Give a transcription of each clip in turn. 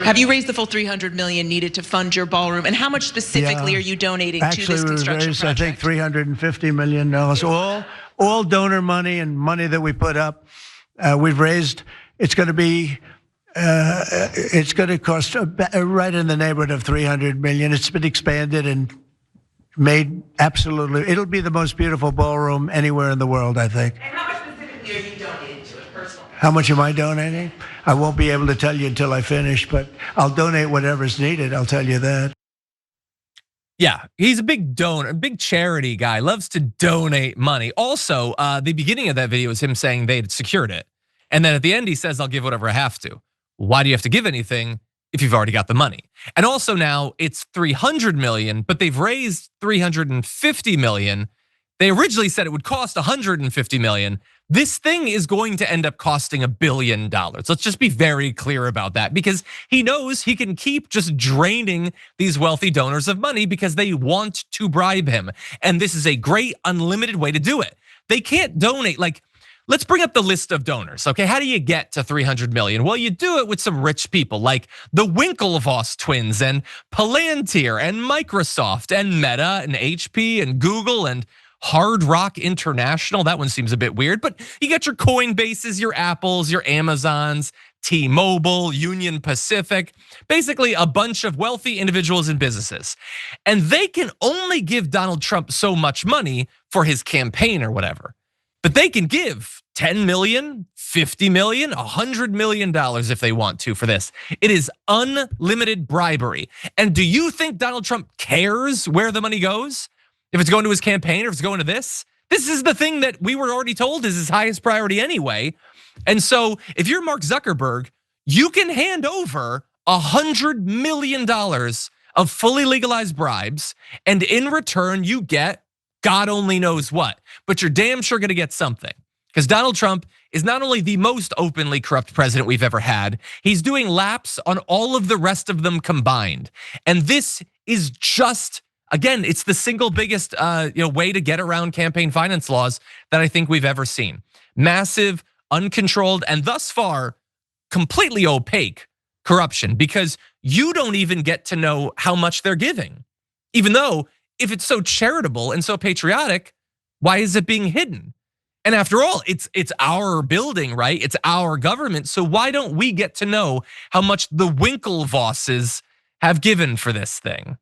Have you raised the full $300 million needed to fund your ballroom? And how much specifically are you donating to this construction raised, project? I think $350 million. All donor money and money that we put up. We've raised. It's going to be. It's going to cost right in the neighborhood of $300 million. It's been expanded and made absolutely. It'll be the most beautiful ballroom anywhere in the world, I think. And how much specifically are you donating to it personally? How much am I donating? I won't be able to tell you until I finish, but I'll donate whatever's needed. I'll tell you that. Yeah, he's a big donor, a big charity guy, loves to donate money. Also, the beginning of that video is him saying they'd secured it. And then at the end, he says, I'll give whatever I have to. Why do you have to give anything if you've already got the money? And also now it's 300 million, but they've raised 350 million. They originally said it would cost 150 million. This thing is going to end up costing $1 billion. Let's just be very clear about that, because he knows he can keep just draining these wealthy donors of money because they want to bribe him. And this is a great unlimited way to do it. They can't donate, like, let's bring up the list of donors, okay? How do you get to 300 million? Well, you do it with some rich people like the Winklevoss twins and Palantir and Microsoft and Meta and HP and Google and Hard Rock International. That one seems a bit weird, but you got your Coinbases, your Apples, your Amazons, T-Mobile, Union Pacific, basically a bunch of wealthy individuals and businesses. And they can only give Donald Trump so much money for his campaign or whatever. But they can give 10 million, 50 million, $100 million if they want to for this. It is unlimited bribery. And do you think Donald Trump cares where the money goes? If it's going to his campaign or if it's going to this? This is the thing that we were already told is his highest priority anyway. And so if you're Mark Zuckerberg, you can hand over $100 million of fully legalized bribes, and in return you get God only knows what, but you're damn sure gonna get something. Because Donald Trump is not only the most openly corrupt president we've ever had, he's doing laps on all of the rest of them combined. And this is just, again, it's the single biggest way to get around campaign finance laws that I think we've ever seen. Massive, uncontrolled, and thus far, completely opaque corruption, because you don't even get to know how much they're giving. Even though, if it's so charitable and so patriotic, why is it being hidden? And after all, it's our building, right? It's our government. So why don't we get to know how much the Winklevosses have given for this thing?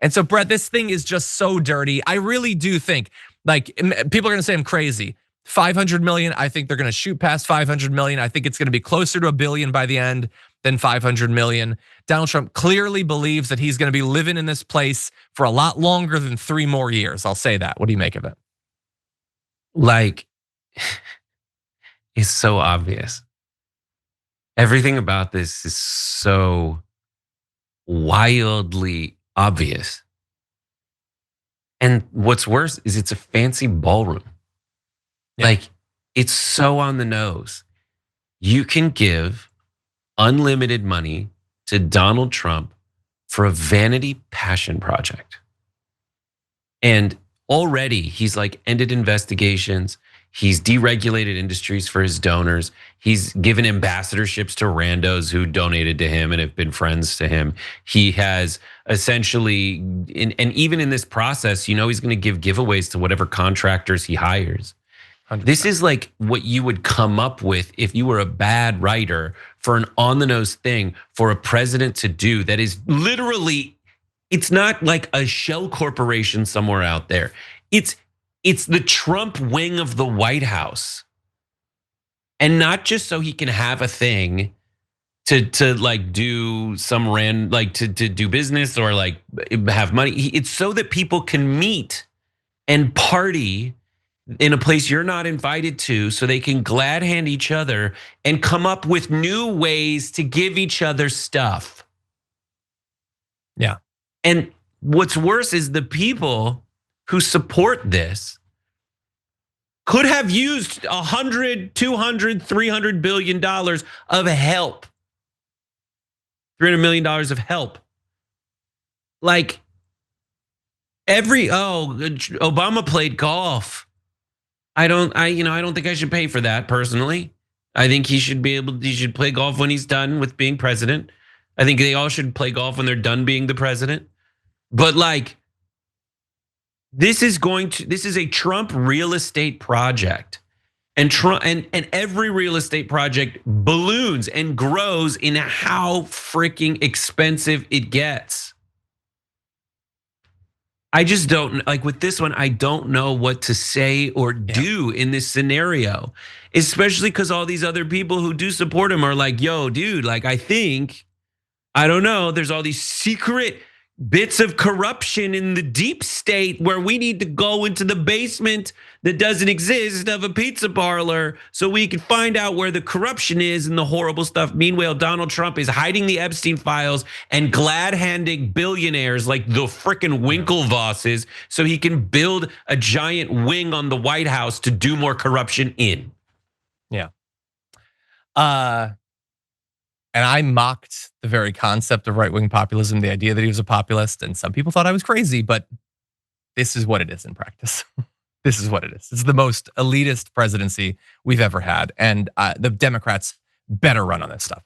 And so, Brett, this thing is just so dirty. I really do think, like, people are gonna say I'm crazy. 500 million, I think they're gonna shoot past 500 million. I think it's gonna be closer to $1 billion by the end than 500 million. Donald Trump clearly believes that he's gonna be living in this place for a lot longer than 3 more years. I'll say that. What do you make of it? Like, it's so obvious. Everything about this is so wildly obvious. And what's worse is it's a fancy ballroom. Yeah. Like, it's so on the nose. You can give unlimited money to Donald Trump for a vanity passion project. And already he's like ended investigations. He's deregulated industries for his donors. He's given ambassadorships to randos who donated to him and have been friends to him. He has essentially, and even in this process, he's gonna give giveaways to whatever contractors he hires. 100%. This is like what you would come up with if you were a bad writer for an on-the-nose thing for a president to do that is literally, it's not like a shell corporation somewhere out there. It's the Trump wing of the White House. And not just so he can have a thing to like do some to do business or like have money. It's so that people can meet and party in a place you're not invited to, so they can glad hand each other and come up with new ways to give each other stuff. Yeah. And what's worse is the people who support this could have used 100, 200, 300 billion dollars of help. $300 million of help. Like Obama played golf. I don't think I should pay for that personally. I think he should play golf when he's done with being president. I think they all should play golf when they're done being the president. But like, this is a Trump real estate project. And Trump and every real estate project balloons and grows in how freaking expensive it gets. I just don't, like with this one, I don't know what to say or do in this scenario, especially because all these other people who do support him are like, yo, dude, like I don't know, there's all these secret bits of corruption in the deep state where we need to go into the basement that doesn't exist of a pizza parlor so we can find out where the corruption is and the horrible stuff. Meanwhile, Donald Trump is hiding the Epstein files and glad-handing billionaires like the frickin' Winklevosses so he can build a giant wing on the White House to do more corruption in. Yeah. And I mocked the very concept of right-wing populism, the idea that he was a populist, and some people thought I was crazy, but this is what it is in practice. This is what it is. It's the most elitist presidency we've ever had, and the Democrats better run on this stuff.